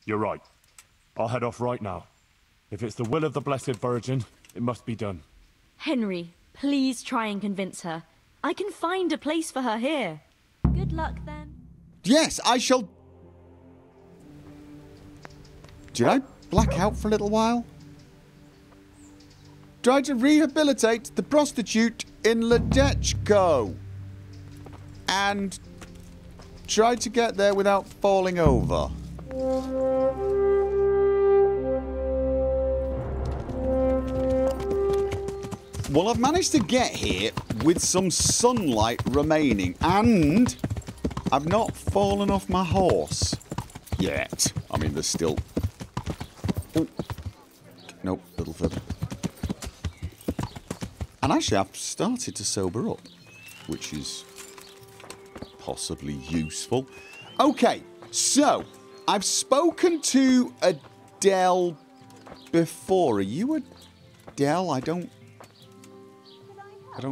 You're right. I'll head off right now. If it's the will of the Blessed Virgin, it must be done. Henry, please try and convince her. I can find a place for her here. Good luck, then. Yes, I shall... Did I black out for a little while? Try to rehabilitate the prostitute in Ledechko. And try to get there without falling over. Well, I've managed to get here with some sunlight remaining, and I've not fallen off my horse yet. I mean, there's still... Oh. Nope, a little further. And actually, I've started to sober up, which is possibly useful. Okay, so I've spoken to Adele before. Are you Adele? I don't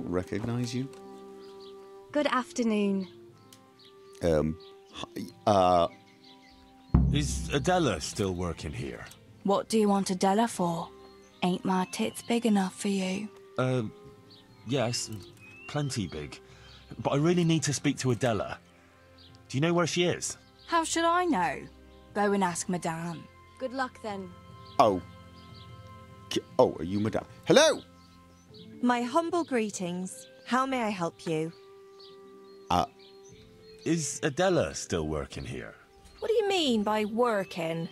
recognise you. Good afternoon. Is Adela still working here? What do you want Adela for? Ain't my tits big enough for you? Yes, plenty big. But I really need to speak to Adela. Do you know where she is? How should I know? Go and ask Madame. Good luck, then. Oh. Oh, are you Madame? Hello! My humble greetings. How may I help you? Is Adela still working here? What do you mean by working?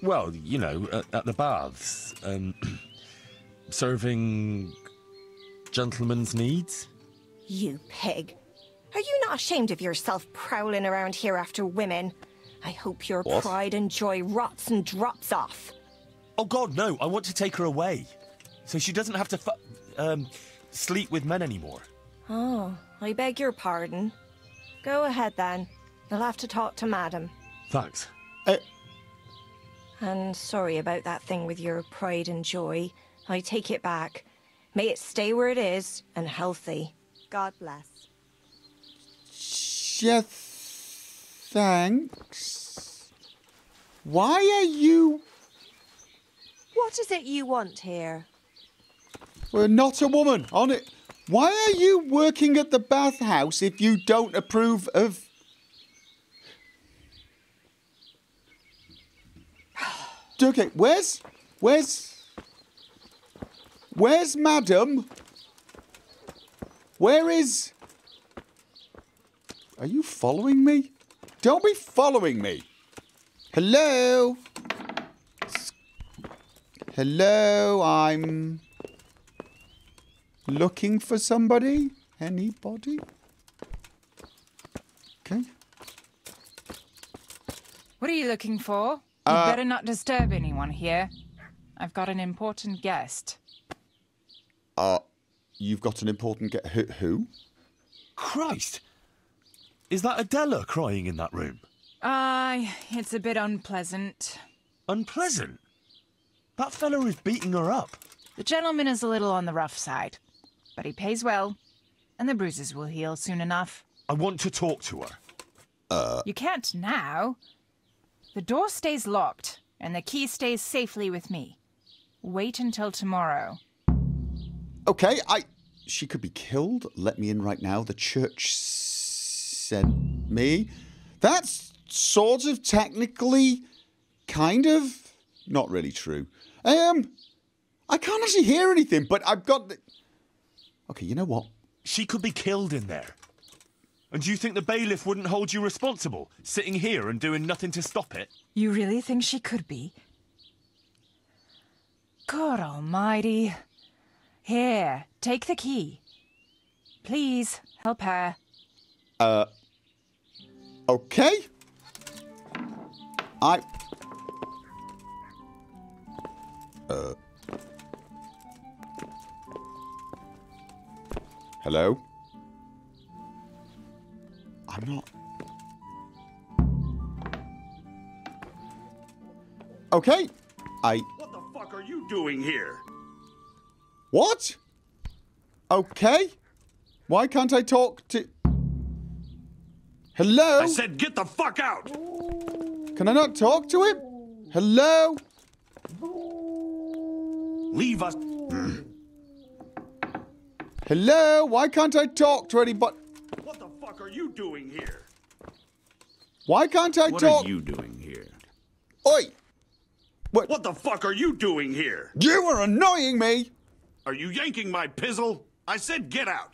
Well, you know, at the baths. Serving gentlemen's needs? You pig. Are you not ashamed of yourself prowling around here after women? I hope your pride and joy rots and drops off. Oh, God, no. I want to take her away. So she doesn't have to sleep with men anymore. Oh, I beg your pardon. Go ahead, then. You'll have to talk to Madam. Thanks. And sorry about that thing with your pride and joy. I take it back. May it stay where it is and healthy. God bless. Yeah, thanks. Why are you... What is it you want here? We're not a woman, on it. Why are you working at the bathhouse if you don't approve of... Okay, where's Madam? Where is... Are you following me? Don't be following me. Hello? Hello, I'm... looking for somebody? Anybody? Okay. What are you looking for? You better not disturb anyone here. I've got an important guest. You've got an important guest. Who? Christ! Is that Adela crying in that room? It's a bit unpleasant. Unpleasant? That fella is beating her up. The gentleman is a little on the rough side, but he pays well, and the bruises will heal soon enough. I want to talk to her. You can't now. The door stays locked, and the key stays safely with me. Wait until tomorrow. Okay, she could be killed. Let me in right now. The church sent me. That's sort of technically, kind of, not really true. I can't actually hear anything, but I've got... Okay, you know what? She could be killed in there. And do you think the bailiff wouldn't hold you responsible, sitting here and doing nothing to stop it? You really think she could be? God almighty. Here, take the key. Please, help her. Okay. Hello? I'm not... Okay. What the fuck are you doing here? What? Okay. Why can't I talk to... Hello? I said get the fuck out! Can I not talk to him? Hello? Leave us. Hello? Why can't I talk to anybody? What the fuck are you doing here? Why can't I What talk? are you doing here? Oi! What the fuck are you doing here? You are annoying me! Are you yanking my pizzle? I said get out.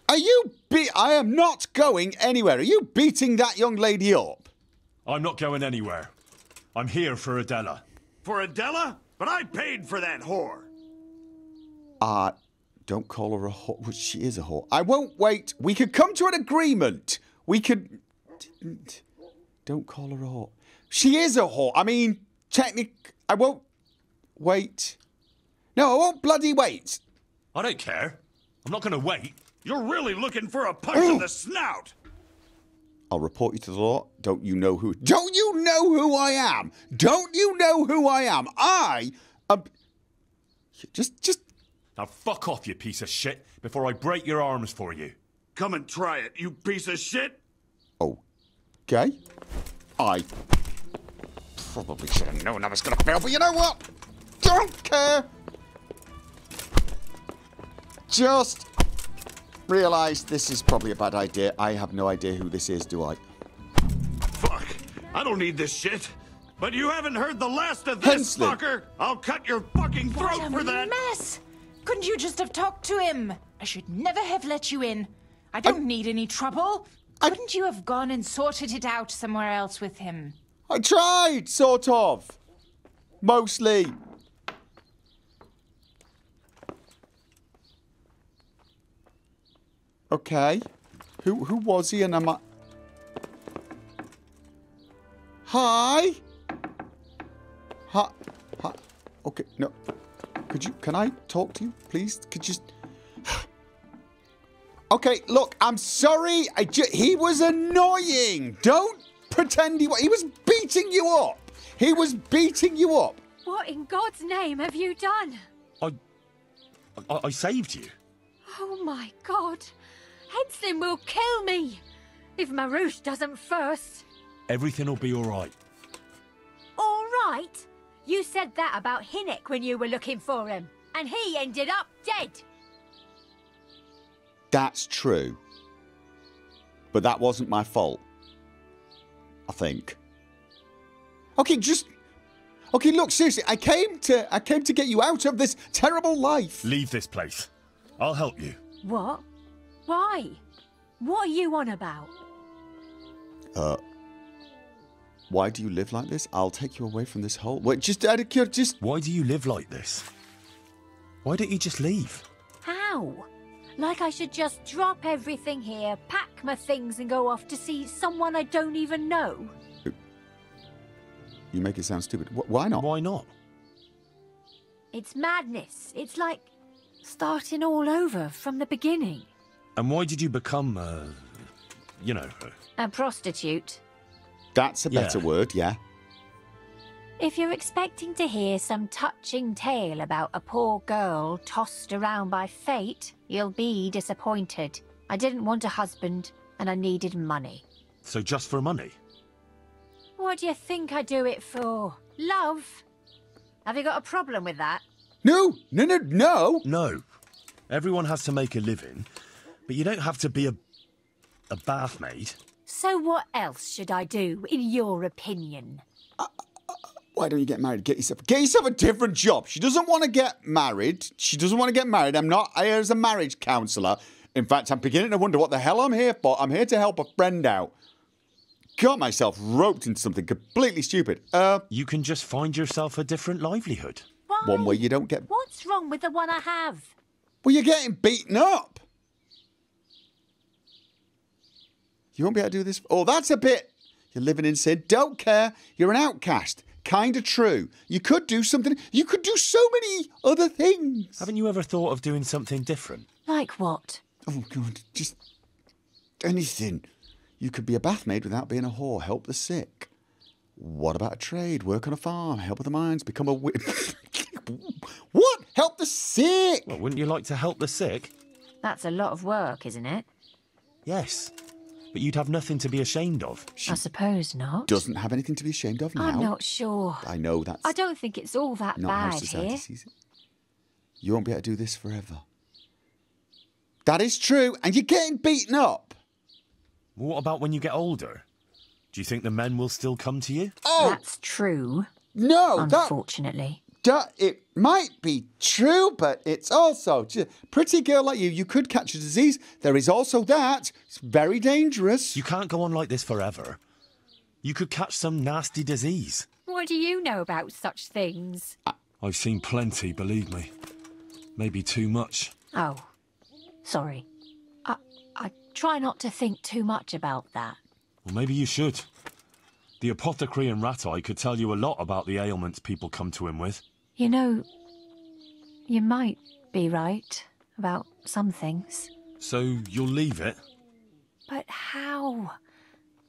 Are you I am not going anywhere. Are you beating that young lady up? I'm not going anywhere. I'm here for Adela. For Adela? But I paid for that whore. Don't call her a whore. Well, she is a whore. I won't wait. We could come to an agreement. We could... Don't call her a whore. She is a whore. I mean, I won't wait. No, I won't bloody wait. I don't care. I'm not going to wait. You're really looking for a punch in the snout. I'll report you to the law. Don't you know who I am? Don't you know who I am? Just... Now fuck off, you piece of shit, before I break your arms for you. Come and try it, you piece of shit. Okay. I probably should have known I was going to fail, but you know what? Don't care. Just realised this is probably a bad idea. I have no idea who this is, do I? Fuck. I don't need this shit. But you haven't heard the last of this, Hensley. fucker. I'll cut your fucking throat What for a that. mess! Couldn't you just have talked to him? I should never have let you in. I don't need any trouble. Couldn't you have gone and sorted it out somewhere else with him? I tried, sort of. Mostly. Okay. Who was he and am I... Hi? Hi? Okay, no. Can I talk to you, please? Could you... Okay, look, I'm sorry. He was annoying. Don't pretend he was beating you up. He was beating you up. What in God's name have you done? I saved you. Oh my God. Hensley will kill me. If Marouche doesn't first. Everything will be all right. All right? You said that about Hinnick when you were looking for him. And he ended up dead. That's true. But that wasn't my fault. I think. Okay, look, seriously, I came to get you out of this terrible life. Leave this place. I'll help you. What? Why? What are you on about? Why do you live like this? I'll take you away from this hole. Wait, Why do you live like this? Why don't you just leave? How? Like I should just drop everything here, pack my things and go off to see someone I don't even know? You make it sound stupid. Why not? Why not? It's madness. It's like starting all over from the beginning. And why did you become, A prostitute. That's a better word, yeah. If you're expecting to hear some touching tale about a poor girl tossed around by fate, you'll be disappointed. I didn't want a husband, and I needed money. So just for money? What do you think I do it for? Love? Have you got a problem with that? No. No. Everyone has to make a living, but you don't have to be a bath maid. So what else should I do, in your opinion? Why don't you get married? Get yourself a different job. She doesn't want to get married. I'm not here as a marriage counsellor. In fact, I'm beginning to wonder what the hell I'm here for. I'm here to help a friend out. Got myself roped into something completely stupid. You can just find yourself a different livelihood. Why? One where you don't get... What's wrong with the one I have? Well, you're getting beaten up. You won't be able to do this. Oh, that's a bit... You're living in sin. Don't care. You're an outcast. Kind of true. You could do something. You could do so many other things. Haven't you ever thought of doing something different? Like what? Oh, God. Just anything. You could be a bath maid without being a whore. Help the sick. What about a trade? Work on a farm. Help with the mines. Become a... What? Help the sick? Well, wouldn't you like to help the sick? That's a lot of work, isn't it? Yes. But you'd have nothing to be ashamed of. I suppose not. Doesn't have anything to be ashamed of now. I'm not sure. I know that's I don't think it's all that not how bad society here. sees it. You won't be able to do this forever. That is true, and you're getting beaten up. What about when you get older? Do you think the men will still come to you? Oh, That's true, no, unfortunately. it might be true, but it's also pretty girl like you could catch a disease. There is also that. It's very dangerous. You can't go on like this forever. You could catch some nasty disease. What do you know about such things? I've seen plenty, believe me. Maybe too much. Oh, sorry. I try not to think too much about that. Well, maybe you should. The apothecary in Rat-Eye could tell you a lot about the ailments people come to him with. You know, you might be right about some things. So you'll leave it? But how?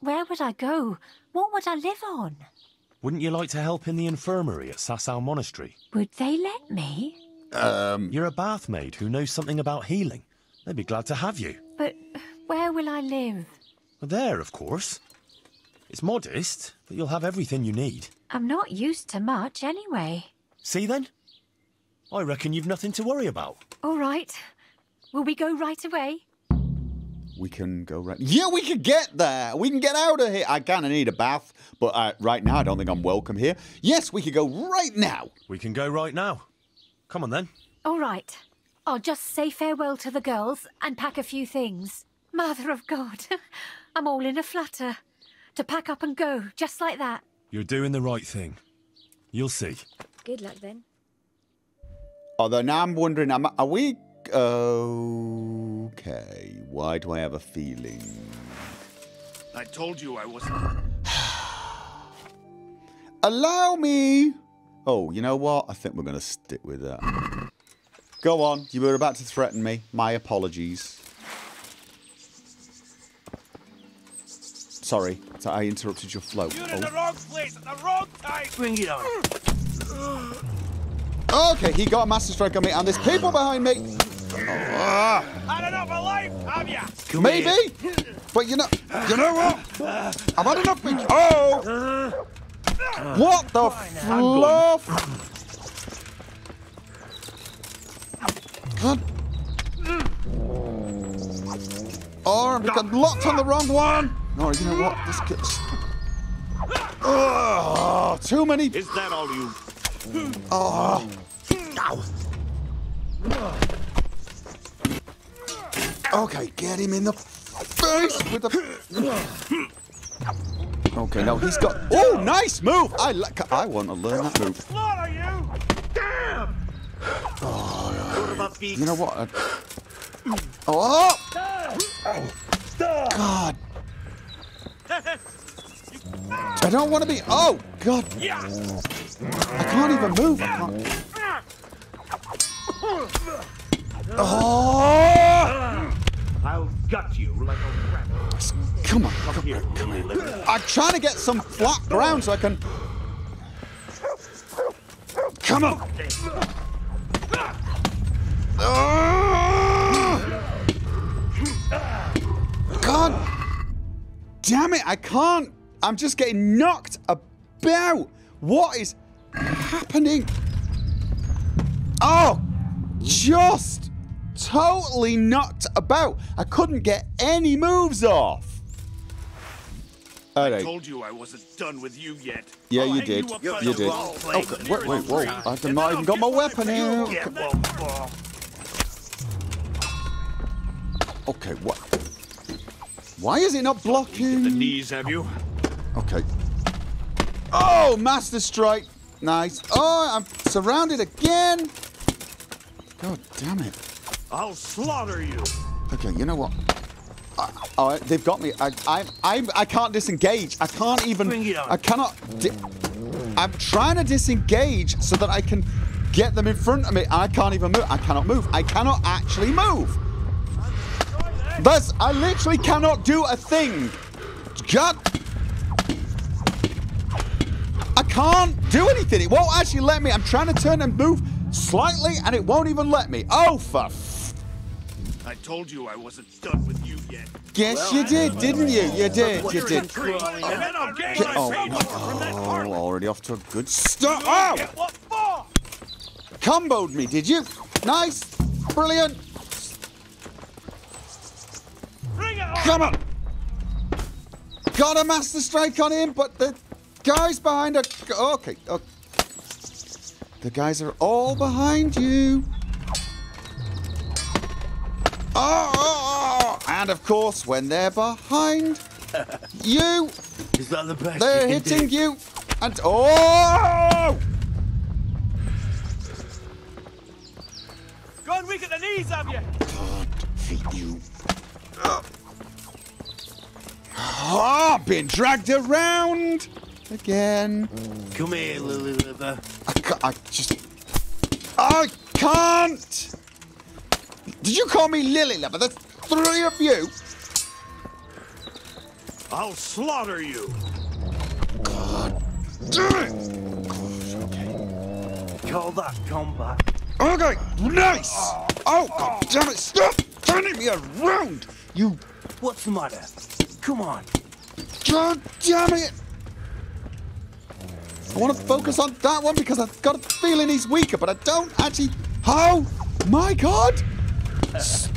Where would I go? What would I live on? Wouldn't you like to help in the infirmary at Sasau Monastery? Would they let me? You're a bath maid who knows something about healing. They'd be glad to have you. But where will I live? There, of course. It's modest, but you'll have everything you need. I'm not used to much anyway. See then? I reckon you've nothing to worry about. All right. Will we go right away? We can go right... Yeah, we can get there. We can get out of here. I kind of need a bath, but right now I don't think I'm welcome here. Yes, we can go right now. We can go right now. Come on then. All right. I'll just say farewell to the girls and pack a few things. Mother of God, I'm all in a flutter. To pack up and go, just like that. You're doing the right thing. You'll see. Good luck then. Although now I'm wondering, are we... Okay, why do I have a feeling? I told you I wasn't... Allow me! Oh, you know what? I think we're going to stick with that. Go on, you were about to threaten me. My apologies. Sorry, I interrupted your flow. You're in the wrong place at the wrong time! Bring it on. Okay, he got a master strike on me, and there's people behind me. Had enough of life, have ya? Maybe, but you know what? I've had enough. Oh, what the fluff? God. Oh, I'm locked on the wrong one. No, you know what? This gets... Oh, too many. Is that all you... Oh. Okay, get him in the face with the... Okay, no, he's got... Oh, nice move! I want to learn that move. Slaughter you! Damn! Oh, you know what? Oh! God! I don't want to be... Oh, God! I can't even move. I can't... Oh! I'll gut you like a rabbit. Come on, come here. I'm trying to get some flat ground so I can... Come on! God damn it, I can't. I'm just getting knocked about. What is happening? Oh, just totally knocked about. I couldn't get any moves off. I told you I wasn't done with you yet. Yeah, you did. You did. Oh, wait, whoa. I've not even got my weapon out. Okay, what? Why is it not blocking? The knees, have you? Okay. Oh, Master Strike. Nice. Oh, I'm surrounded again. God damn it. I'll slaughter you. Okay, you know what? Oh, they've got me. I can't disengage. I can't even. Bring it on. I cannot. I'm trying to disengage so that I can get them in front of me. I can't even move. I cannot move. I cannot actually move. I literally cannot do a thing. God. I can't do anything. It won't actually let me. I'm trying to turn and move slightly, and it won't even let me. Oh, for... I told you I wasn't done with you yet. Yes, you did, didn't you? You did, you did. Already off to a good start. Oh! Comboed me, did you? Nice. Brilliant. Come on. Got a master strike on him, but the guys behind are... Okay. The guys are all behind you. Oh! And of course, when they're behind you, is that the best they're hitting you. And oh! Go and weak at the knees, have you? God, feed you. Oh, been dragged around again. Come here, Lily Liver. I can't. Did you call me Lily Liver? There's 3 of you. I'll slaughter you. God damn it. Call that combat. Okay, nice. Oh, God damn it. Stop turning me around. You. What's the matter? Come on. God damn it. I want to focus on that one because I've got a feeling he's weaker, but I don't actually... Oh, my God. Is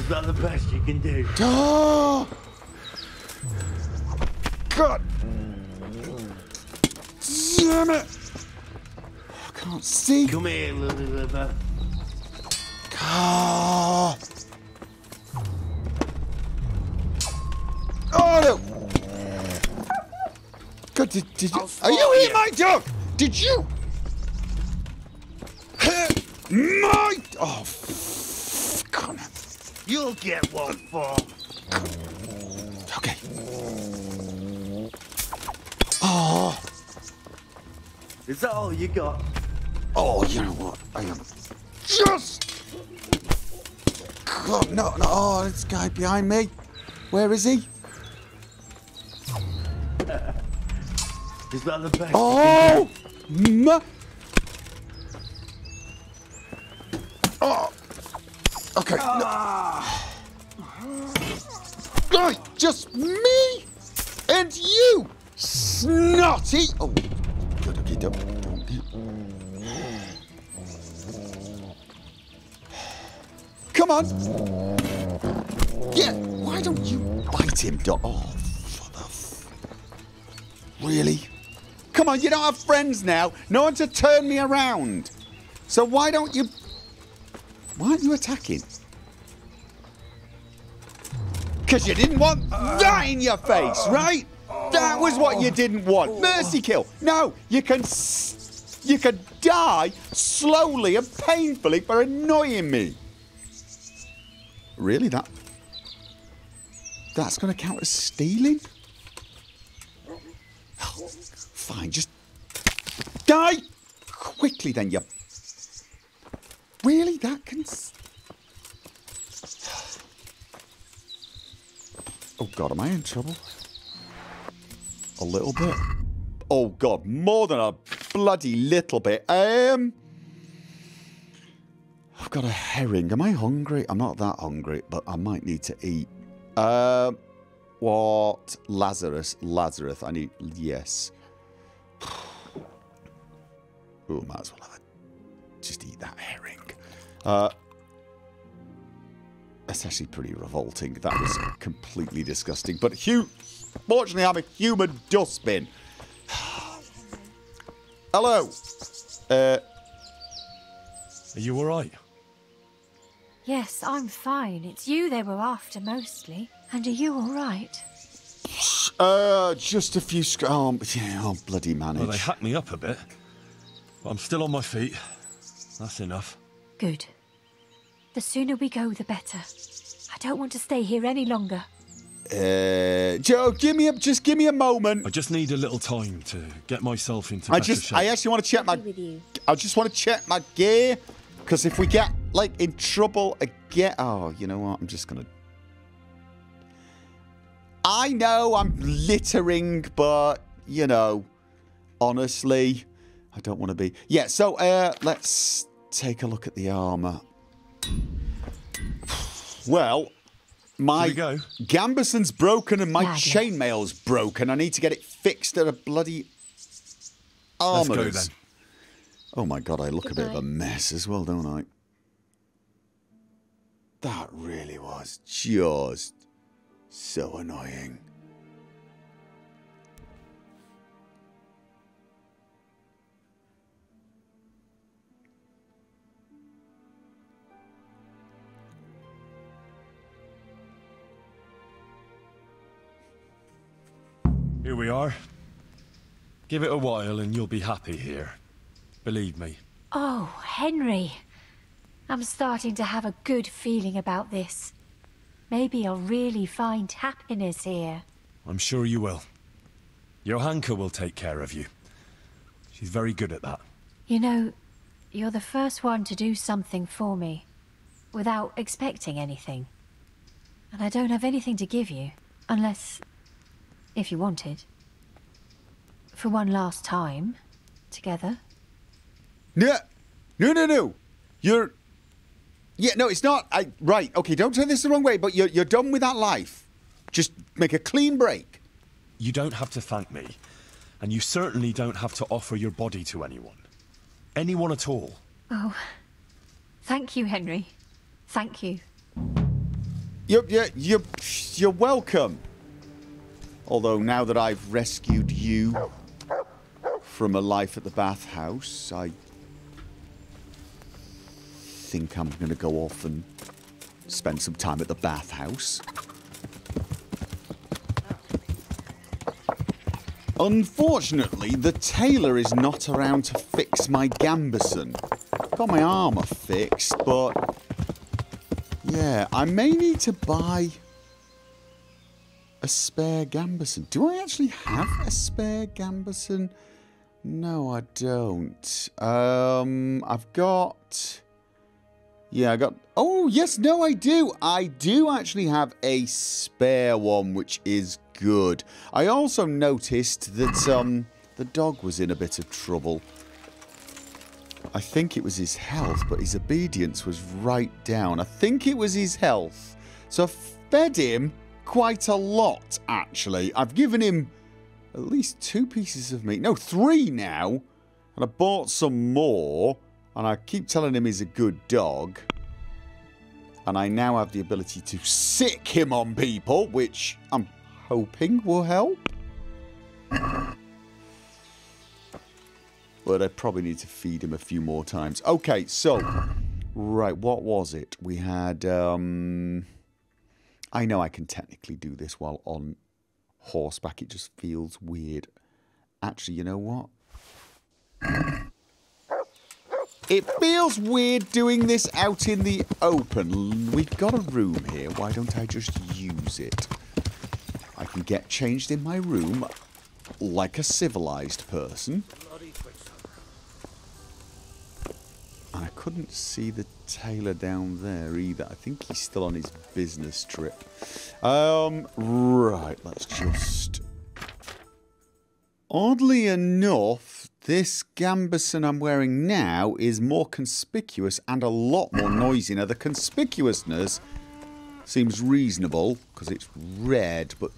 that the best you can do? Oh. God. Damn it. I can't see. Come here, Lily Liver. Oh. Oh, no. God, did you... Are you here, my dog? Did you... hit my... Oh, God. You'll get one for. Okay. Oh. Is that all you got? Oh, you know what? I am just... God, no. Oh, this guy behind me. Where is he? Is that the best? Oh! Oh! Okay. Right, just me and you, snotty. Oh, good. Okay, don't. Come on. Yeah. Why don't you bite him, Doc? Oh, for the. Really? Come on, you don't have friends now. No one to turn me around. So why don't you... Why aren't you attacking? Because you didn't want that in your face, right? That was what you didn't want. Mercy kill. No, you can die slowly and painfully for annoying me. Really? That's going to count as stealing? Fine, just die quickly then, you... Really? That can... Oh, God, am I in trouble? A little bit? Oh, God, more than a bloody little bit. I've got a herring. Am I hungry? I'm not that hungry, but I might need to eat. What? Lazarus, I need... Yes. Oh, might as well just eat that herring. That's actually pretty revolting. That was completely disgusting. But fortunately, I'm a human dustbin. Hello. Are you all right? Yes, I'm fine. It's you they were after mostly. And are you all right? Just a few I'll bloody manage. Well, they hacked me up a bit. But I'm still on my feet. That's enough. Good. The sooner we go, the better. I don't want to stay here any longer. Joe, just give me a moment. I just need a little time to get myself into better shape. I actually want to check I just want to check my gear. Because if we get, like, in trouble again... Oh, you know what? I'm just going to... I know I'm littering, but, you know, honestly, I don't want to be... Yeah, so let's take a look at the armour. Well, my gambeson's broken and my chainmail's broken. I need to get it fixed at a bloody armourer's. Let's go then. Oh my god, I look a bit of a mess as well, don't I? That really was just so annoying. Here we are. Give it a while and you'll be happy here. Believe me. Oh, Henry. I'm starting to have a good feeling about this. Maybe I'll really find happiness here. I'm sure you will. Johanka will take care of you. She's very good at that. You know, you're the first one to do something for me, without expecting anything. And I don't have anything to give you, unless... if you wanted. For one last time, together. No! You're... Yeah, no, it's not. Right, okay, don't turn this the wrong way, but you're done with that life. Just make a clean break. You don't have to thank me. And you certainly don't have to offer your body to anyone. Anyone at all. Oh, thank you, Henry. Thank you. You're welcome. Although now that I've rescued you from a life at the bathhouse, I think I'm going to go off and spend some time at the bathhouse. Unfortunately, the tailor is not around to fix my gambeson. Got my armour fixed, but... yeah, I may need to buy a spare gambeson. Do I actually have a spare gambeson? No, I don't. I've got... yeah, I got... oh, yes, no, I do. I do actually have a spare one, which is good. I also noticed that the dog was in a bit of trouble. I think it was his health, but his obedience was right down. I think it was his health. So I fed him quite a lot, actually. I've given him at least 2 pieces of meat. No, 3 now. And I bought some more. And I keep telling him he's a good dog. And I now have the ability to sick him on people, which I'm hoping will help. But I probably need to feed him a few more times. Okay, so... right, what was it? We had... I know I can technically do this while on horseback. It just feels weird. Actually, you know what? It feels weird doing this out in the open. We've got a room here. Why don't I just use it? I can get changed in my room like a civilized person. And I couldn't see the tailor down there either. I think he's still on his business trip. Right, let's just... oddly enough, this gambeson I'm wearing now is more conspicuous and a lot more noisy. Now, the conspicuousness seems reasonable because it's red, but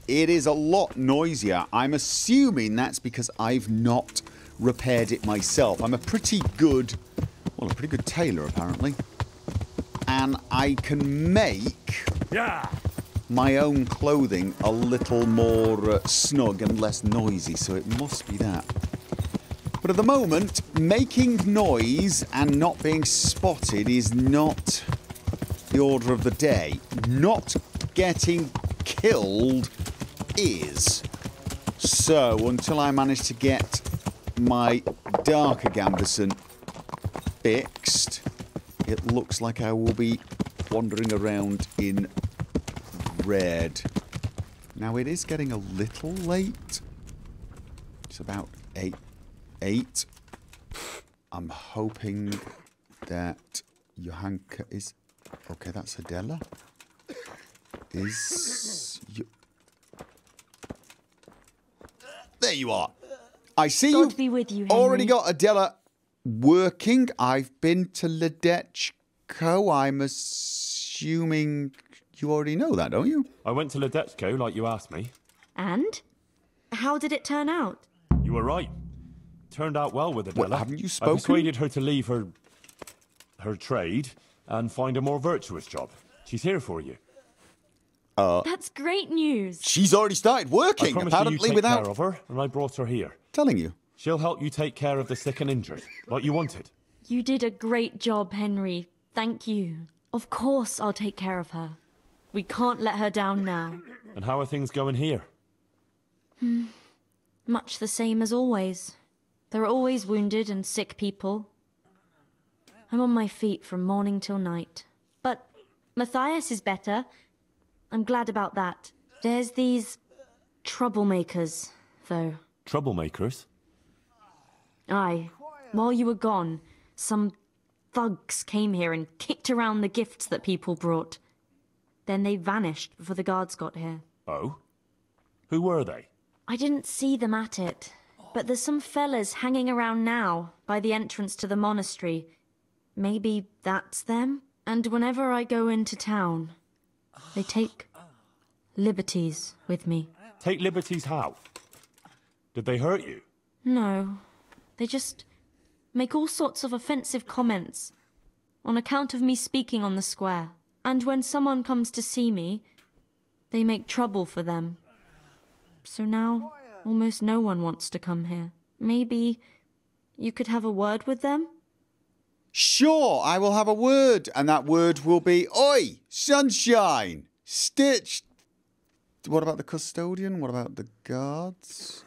it is a lot noisier. I'm assuming that's because I've not repaired it myself. I'm a pretty good... well, a pretty good tailor, apparently. And I can make my own clothing a little more snug and less noisy, so it must be that. But at the moment, making noise and not being spotted is not the order of the day. Not getting killed is. So, until I manage to get my darker gambeson fixed, it looks like I will be wandering around in red. Now, it is getting a little late. It's about 8. I'm hoping that Johanka is... okay, that's Adela. Is... there you are. I see God be with you, Henry. Already got Adela working. I've been to Ledechko. I'm assuming assuming you already know that, don't you? I went to Ledetchko like you asked me. And? How did it turn out? You were right. Turned out well with Adela. Well, haven't you spoken? I persuaded her to leave her trade and find a more virtuous job. She's here for you. That's great news. She's already started working, I promised apparently you take without care of her, and I brought her here. telling you. She'll help you take care of the sick and injured, like you wanted. You did a great job, Henry. Thank you. Of course I'll take care of her. We can't let her down now. And how are things going here? Much the same as always. There are always wounded and sick people. I'm on my feet from morning till night. But Matthias is better. I'm glad about that. There's these troublemakers, though. Troublemakers? Aye. While you were gone, some thugs came here and kicked around the gifts that people brought. Then they vanished before the guards got here. Oh? Who were they? I didn't see them at it, but there's some fellas hanging around now by the entrance to the monastery. Maybe that's them? And whenever I go into town, they take liberties with me. Take liberties how? Did they hurt you? No, they just make all sorts of offensive comments on account of me speaking on the square. And when someone comes to see me, they make trouble for them. So now, almost no one wants to come here. Maybe you could have a word with them? Sure, I will have a word, and that word will be, Oi, sunshine, Stitch. What about the custodian? What about the guards?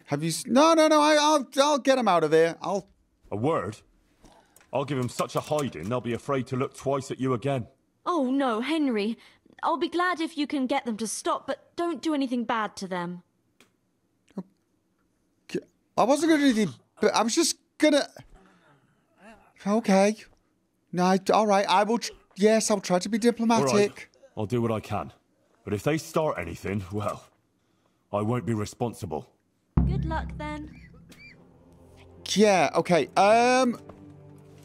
Have you... No, I'll get him out of here. A word? I'll give him such a hiding, they'll be afraid to look twice at you again. Oh, no, Henry. I'll be glad if you can get them to stop, but don't do anything bad to them. I wasn't going to do anything, but I was just going to... Okay. No, all right, I will... Yes, I'll try to be diplomatic. All right, I'll do what I can. But if they start anything, well, I won't be responsible. Good luck, then. Yeah, okay,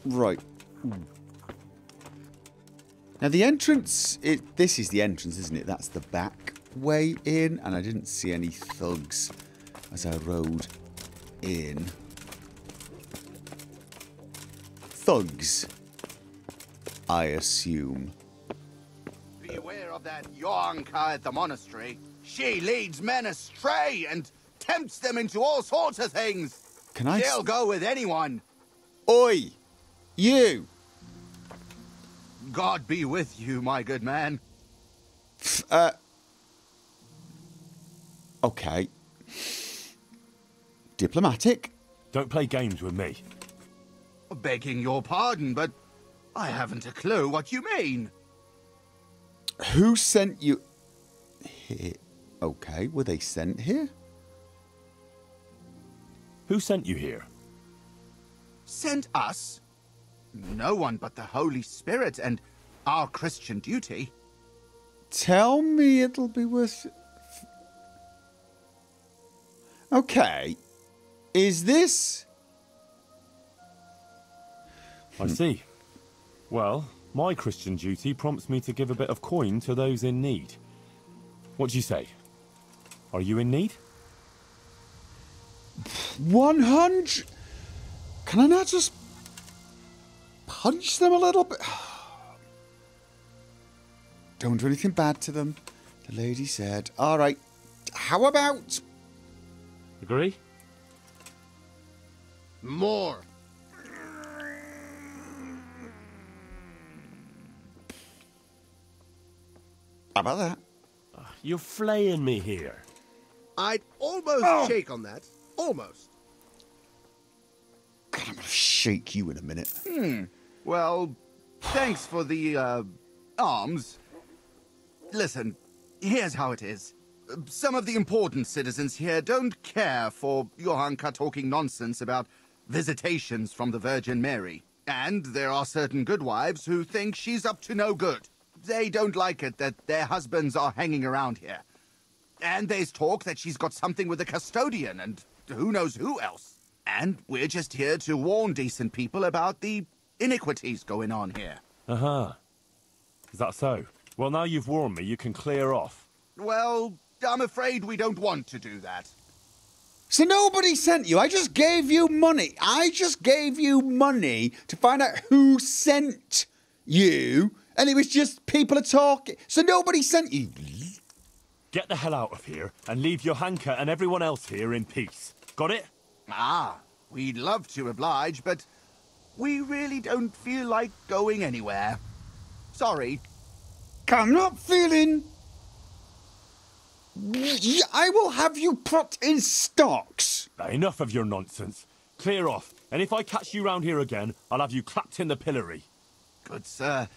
right. Now, the entrance... This is the entrance, isn't it? That's the back way in, and I didn't see any thugs as I rode in. Thugs, I assume. Beware of that Yonka at the monastery. She leads men astray and tempts them into all sorts of things. Can I... She'll go with anyone. Oi! You! God be with you, my good man. Okay. Diplomatic? Don't play games with me. Begging your pardon, but I haven't a clue what you mean. Who sent you here? Okay, were they sent here? Who sent you here? Sent us? No one but the Holy Spirit and our Christian duty. Tell me it'll be worth... Okay. Is this... I see. Well, my Christian duty prompts me to give a bit of coin to those in need. What do you say? Are you in need? 100... Can I not just punch them a little bit? Don't do anything bad to them, the lady said. All right. How about... Agree? More. How about that? You're flaying me here. I'd almost shake on that. Almost. God, I'm going to shake you in a minute. Well, thanks for the, arms. Listen, here's how it is. Some of the important citizens here don't care for Johanka talking nonsense about visitations from the Virgin Mary. And there are certain good wives who think she's up to no good. They don't like it that their husbands are hanging around here. And there's talk that she's got something with a custodian and who knows who else. And we're just here to warn decent people about the iniquities going on here. Uh-huh. Is that so? Well, now you've warned me, you can clear off. Well, I'm afraid we don't want to do that. So nobody sent you. I just gave you money. I just gave you money to find out who sent you, and it was just people are talking. So nobody sent you. Get the hell out of here and leave Johanka and everyone else here in peace. Got it? Ah, we'd love to oblige, but we really don't feel like going anywhere. Sorry. I'm not feeling... I will have you put in stocks. Enough of your nonsense. Clear off, and if I catch you round here again, I'll have you clapped in the pillory. Good sir,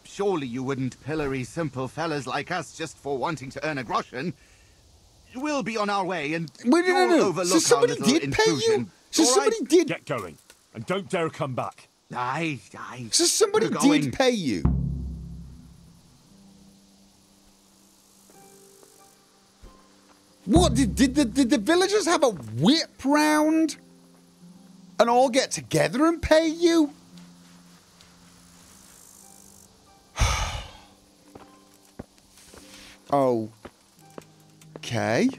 surely you wouldn't pillory simple fellas like us just for wanting to earn a groschen. We'll be on our way, and Wait, no. overlook So somebody our little did pay you? intrusion. So All somebody right? did... Get going, and don't dare come back. Aye. So somebody We're going. did pay you? What, did the villagers have a whip round? And all get together and pay you? Okay.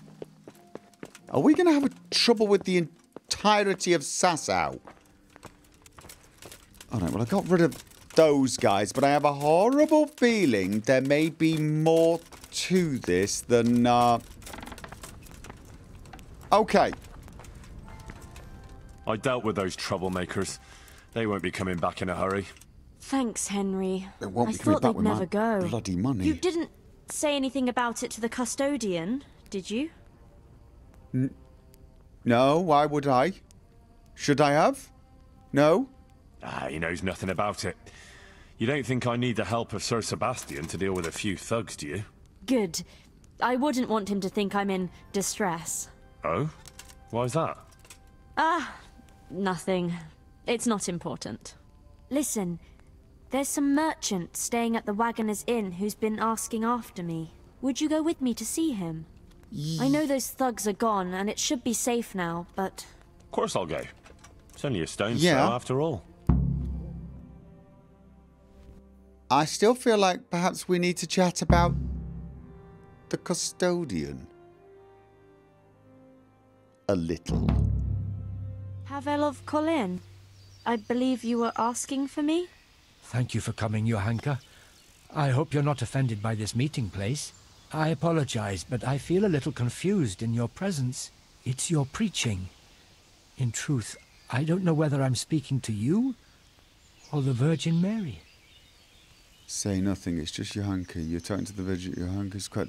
Are we going to have trouble with the entirety of Sasau? Alright, well I got rid of those guys, but I have a horrible feeling there may be more to this than, Okay. I dealt with those troublemakers. They won't be coming back in a hurry. Thanks, Henry. They won't I be coming thought back they'd with never my go. bloody money. You didn't say anything about it to the custodian, did you? No, why would I? Should I have? No? He knows nothing about it. You don't think I need the help of Sir Sebastian to deal with a few thugs, do you? Good. I wouldn't want him to think I'm in distress. Oh? Why's that? Nothing. It's not important. Listen, there's some merchant staying at the Wagoner's Inn who's been asking after me. Would you go with me to see him? I know those thugs are gone, and it should be safe now, but... Of course I'll go. It's only a stone's Yeah. throw after all. I still feel like perhaps we need to chat about the custodian. A little. Pavel of Colin, I believe you were asking for me? Thank you for coming, Johanka. I hope you're not offended by this meeting place. I apologize, but I feel a little confused in your presence. It's your preaching. In truth, I don't know whether I'm speaking to you or the Virgin Mary. Say nothing, it's just Johanka. You're talking to the Virgin. Johanka's quite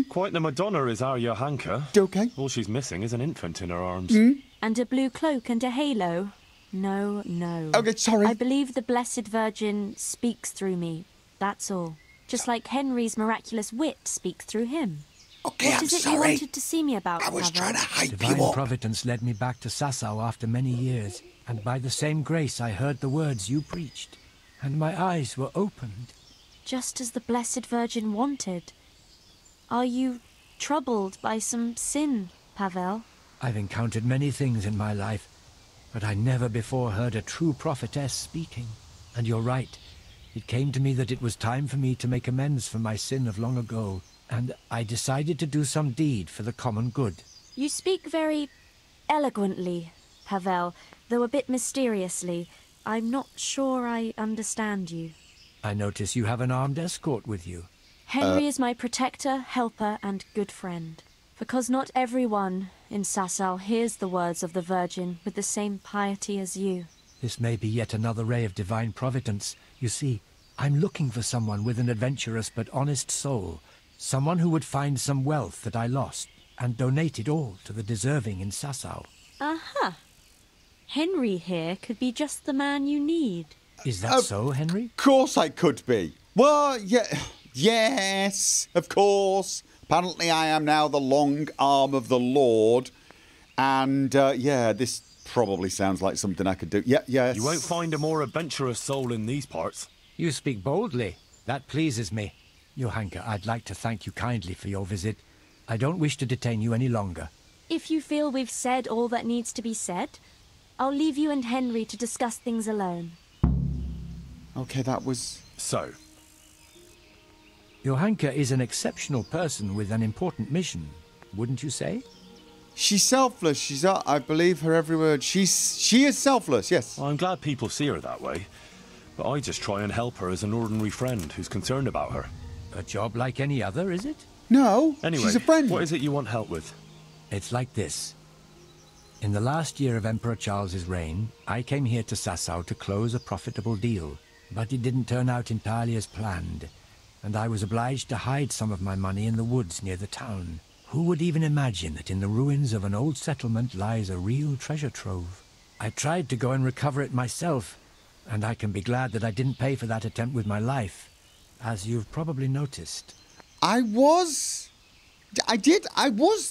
Quite the Madonna is our Johanka. Okay. All she's missing is an infant in her arms. And a blue cloak and a halo? No, no. Okay, sorry. I believe the Blessed Virgin speaks through me. That's all. Just like Henry's miraculous wit speaks through him. Okay, what is it you wanted to see me about, I was Pavel? trying to hype Divine you up. providence led me back to Sasau after many years, and by the same grace I heard the words you preached, and my eyes were opened. Just as the Blessed Virgin wanted. Are you troubled by some sin, Pavel? I've encountered many things in my life, but I never before heard a true prophetess speaking. And you're right. It came to me that it was time for me to make amends for my sin of long ago, and I decided to do some deed for the common good. You speak very eloquently, Pavel, though a bit mysteriously. I'm not sure I understand you. I notice you have an armed escort with you. Henry is my protector, helper, and good friend. Because not everyone in Sasau hears the words of the Virgin with the same piety as you. This may be yet another ray of divine providence. You see, I'm looking for someone with an adventurous but honest soul. Someone who would find some wealth that I lost and donate it all to the deserving in Sasau. Aha! Henry here could be just the man you need. Is that so, Henry? Of course I could be. Well, yeah, yes, of course. Apparently I am now the long arm of the Lord. And, yeah, this probably sounds like something I could do. Yeah, yes. You won't find a more adventurous soul in these parts. You speak boldly. That pleases me. Johanka, I'd like to thank you kindly for your visit. I don't wish to detain you any longer. If you feel we've said all that needs to be said, I'll leave you and Henry to discuss things alone. Okay, that was... So? Johanka is an exceptional person with an important mission, wouldn't you say? She's selfless. She's, I believe her every word. She is selfless, yes. Well, I'm glad people see her that way. But I just try and help her as an ordinary friend who's concerned about her. A job like any other, is it? No, anyway, she's a friend. What is it you want help with? It's like this. In the last year of Emperor Charles's reign, I came here to Sasau to close a profitable deal. But it didn't turn out entirely as planned, and I was obliged to hide some of my money in the woods near the town. Who would even imagine that in the ruins of an old settlement lies a real treasure trove? I tried to go and recover it myself, and I can be glad that I didn't pay for that attempt with my life, as you've probably noticed. I was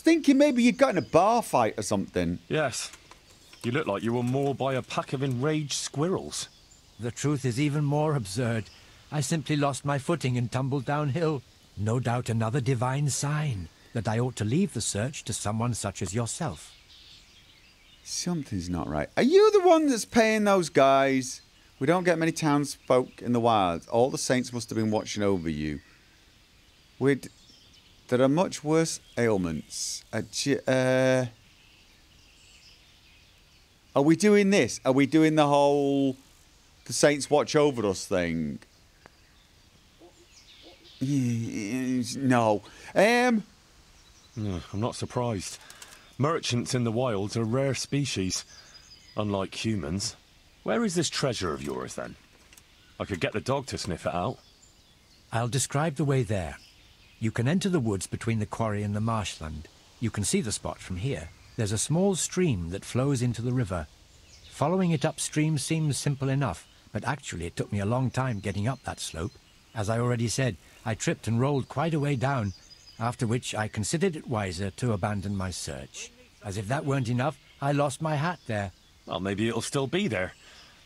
thinking maybe you'd got in a bar fight or something. Yes. You look like you were mauled by a pack of enraged squirrels. The truth is even more absurd. I simply lost my footing and tumbled downhill. No doubt another divine sign that I ought to leave the search to someone such as yourself. Something's not right. Are you the one that's paying those guys? We don't get many townsfolk in the wilds. All the saints must have been watching over you. There are much worse ailments. Are we doing this? Are we doing the whole the saints watch over us thing? No. I'm not surprised. Merchants in the wilds are rare species, unlike humans. Where is this treasure of yours, then? I could get the dog to sniff it out. I'll describe the way there. You can enter the woods between the quarry and the marshland. You can see the spot from here. There's a small stream that flows into the river. Following it upstream seems simple enough, but actually it took me a long time getting up that slope. As I already said, I tripped and rolled quite a way down, after which I considered it wiser to abandon my search. As if that weren't enough, I lost my hat there. Well, maybe it'll still be there.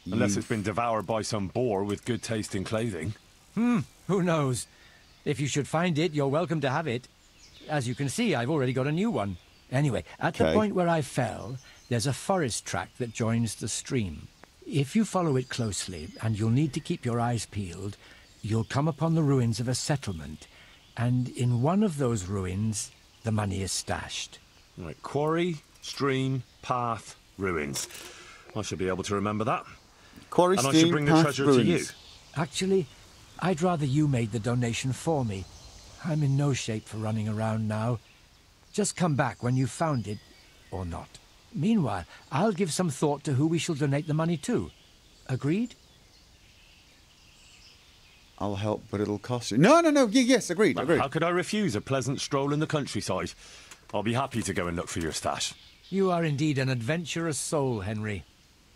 Unless it's been devoured by some boar with good taste in clothing. Who knows? If you should find it, you're welcome to have it. As you can see, I've already got a new one. Anyway, at the point where I fell, there's a forest track that joins the stream. If you follow it closely, and you'll need to keep your eyes peeled, you'll come upon the ruins of a settlement. And in one of those ruins, the money is stashed. Right, quarry, stream, path, ruins. I should be able to remember that. Quarry, and stream, I should bring the treasure to you. Actually, I'd rather you made the donation for me. I'm in no shape for running around now. Just come back when you've found it, or not. Meanwhile, I'll give some thought to who we shall donate the money to. Agreed? I'll help, but it'll cost you. No. Yes, agreed. How could I refuse a pleasant stroll in the countryside? I'll be happy to go and look for your stash. You are indeed an adventurous soul, Henry.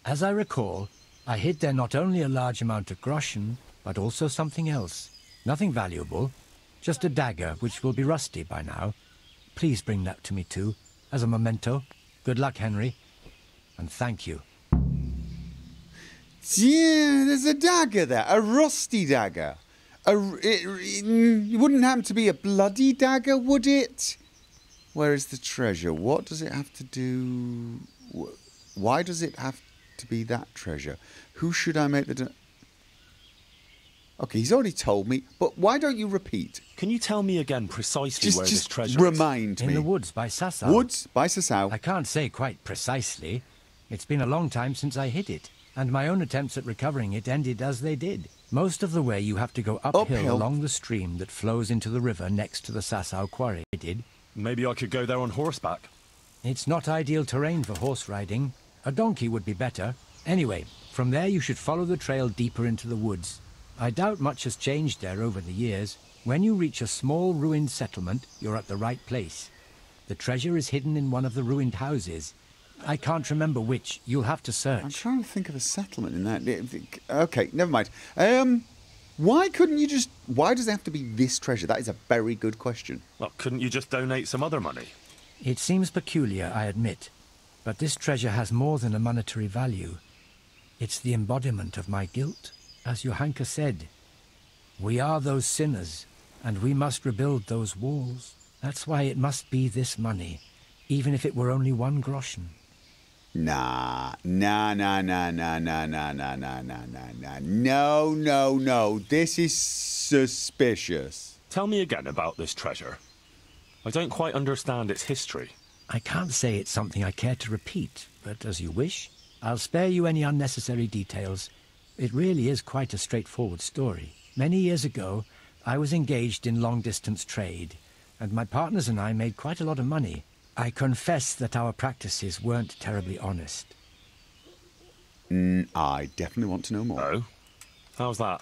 As I recall, I hid there not only a large amount of groschen, but also something else. Nothing valuable, just a dagger which will be rusty by now. Please bring that to me too, as a memento. Good luck, Henry, and thank you. Yeah, there's a dagger there, a rusty dagger. It wouldn't happen to be a bloody dagger, would it? Where is the treasure? What does it have to do? Why does it have to be that treasure? Who should I make the... Okay, he's already told me, but why don't you repeat? Can you tell me again precisely where this treasure remind is? me. In the woods by Sasau. Woods by Sasau. I can't say quite precisely. It's been a long time since I hid it, and my own attempts at recovering it ended as they did. Most of the way you have to go uphill along the stream that flows into the river next to the Sasau quarry. I did. Maybe I could go there on horseback. It's not ideal terrain for horse riding. A donkey would be better. Anyway, from there you should follow the trail deeper into the woods. I doubt much has changed there over the years. When you reach a small ruined settlement, you're at the right place. The treasure is hidden in one of the ruined houses. I can't remember which. You'll have to search. I'm trying to think of a settlement in that. Okay, never mind. Why couldn't you just... Why does it have to be this treasure? That is a very good question. Well, couldn't you just donate some other money? It seems peculiar, I admit. But this treasure has more than a monetary value. It's the embodiment of my guilt. As Johanka said, we are those sinners, and we must rebuild those walls. That's why it must be this money, even if it were only 1 groschen. Nah. No. This is suspicious. Tell me again about this treasure. I don't quite understand its history. I can't say it's something I care to repeat, but as you wish, I'll spare you any unnecessary details. It really is quite a straightforward story. Many years ago, I was engaged in long-distance trade, and my partners and I made quite a lot of money. I confess that our practices weren't terribly honest. I definitely want to know more. Oh? How's that?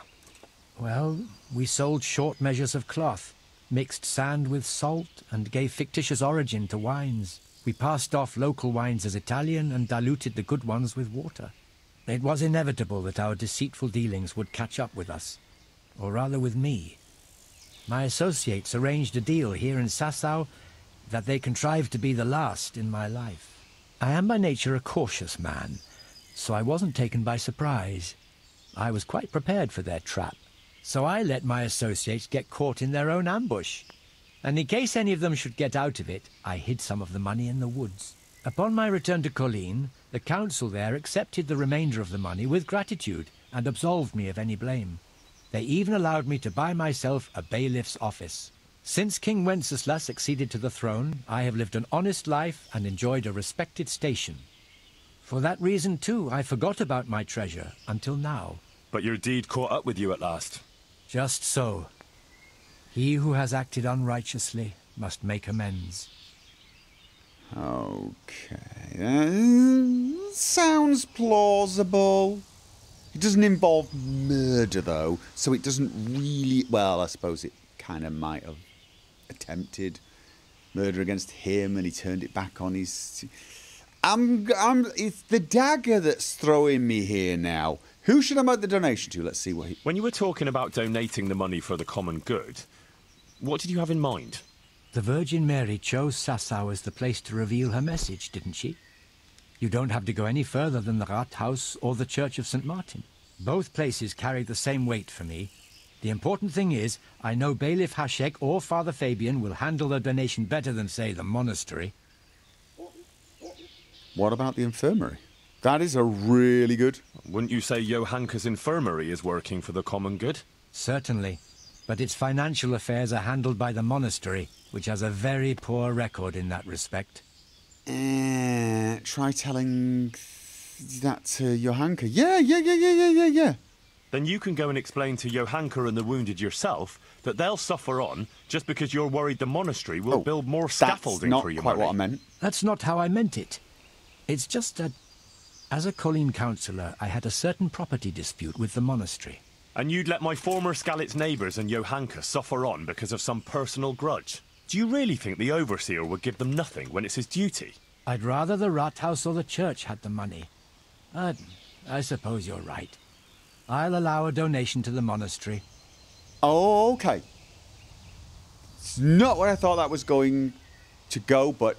Well, we sold short measures of cloth, mixed sand with salt, and gave fictitious origin to wines. We passed off local wines as Italian and diluted the good ones with water. It was inevitable that our deceitful dealings would catch up with us, or rather with me. My associates arranged a deal here in Sasau that they contrived to be the last in my life. I am by nature a cautious man, so I wasn't taken by surprise. I was quite prepared for their trap. So I let my associates get caught in their own ambush. And in case any of them should get out of it, I hid some of the money in the woods. Upon my return to Colleen, the council there accepted the remainder of the money with gratitude and absolved me of any blame. They even allowed me to buy myself a bailiff's office. Since King Wenceslas succeeded to the throne, I have lived an honest life and enjoyed a respected station. For that reason, too, I forgot about my treasure until now. But your deed caught up with you at last. Just so. He who has acted unrighteously must make amends. Okay. Sounds plausible. It doesn't involve murder, though, so it doesn't really... Well, I suppose it kind of might have attempted murder against him, and he turned it back on his... It's the dagger that's throwing me here now. Who should I make the donation to? Let's see what he... When you were talking about donating the money for the common good, what did you have in mind? The Virgin Mary chose Sasau as the place to reveal her message, didn't she? You don't have to go any further than the Rathaus or the Church of St. Martin. Both places carry the same weight for me. The important thing is, I know Bailiff Hašek or Father Fabian will handle the donation better than, say, the monastery. What about the infirmary? That is a really good... Wouldn't you say Johanka's infirmary is working for the common good? Certainly. But its financial affairs are handled by the monastery, which has a very poor record in that respect. Try telling that to Johanka. Yeah. Then you can go and explain to Johanka and the wounded yourself that they'll suffer on just because you're worried the monastery will build more scaffolding for you. That's not quite what I meant. That's not how I meant it. It's just that, as a Colleen councillor, I had a certain property dispute with the monastery. And you'd let my former Skalitz neighbours and Johanka suffer on because of some personal grudge? Do you really think the overseer would give them nothing when it's his duty? I'd rather the Rathaus or the church had the money. But I suppose you're right. I'll allow a donation to the monastery. Oh, okay. It's not where I thought that was going to go, but...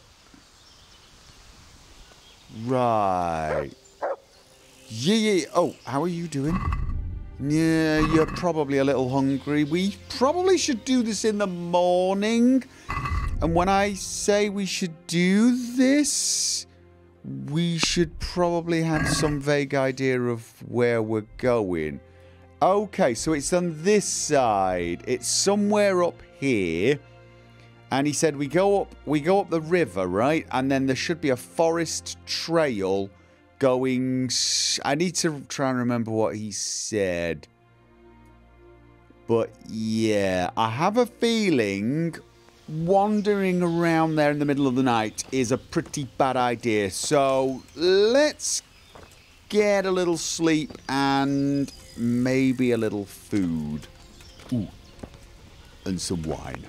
Right. Yeah. Oh, how are you doing? Yeah, you're probably a little hungry. We probably should do this in the morning. And when I say we should do this, we should probably have some vague idea of where we're going. Okay, so it's on this side. It's somewhere up here. And he said we go up the river, right? And then there should be a forest trail going... I need to try and remember what he said. But yeah, I have a feeling wandering around there in the middle of the night is a pretty bad idea. So let's get a little sleep and maybe a little food. Ooh, and some wine.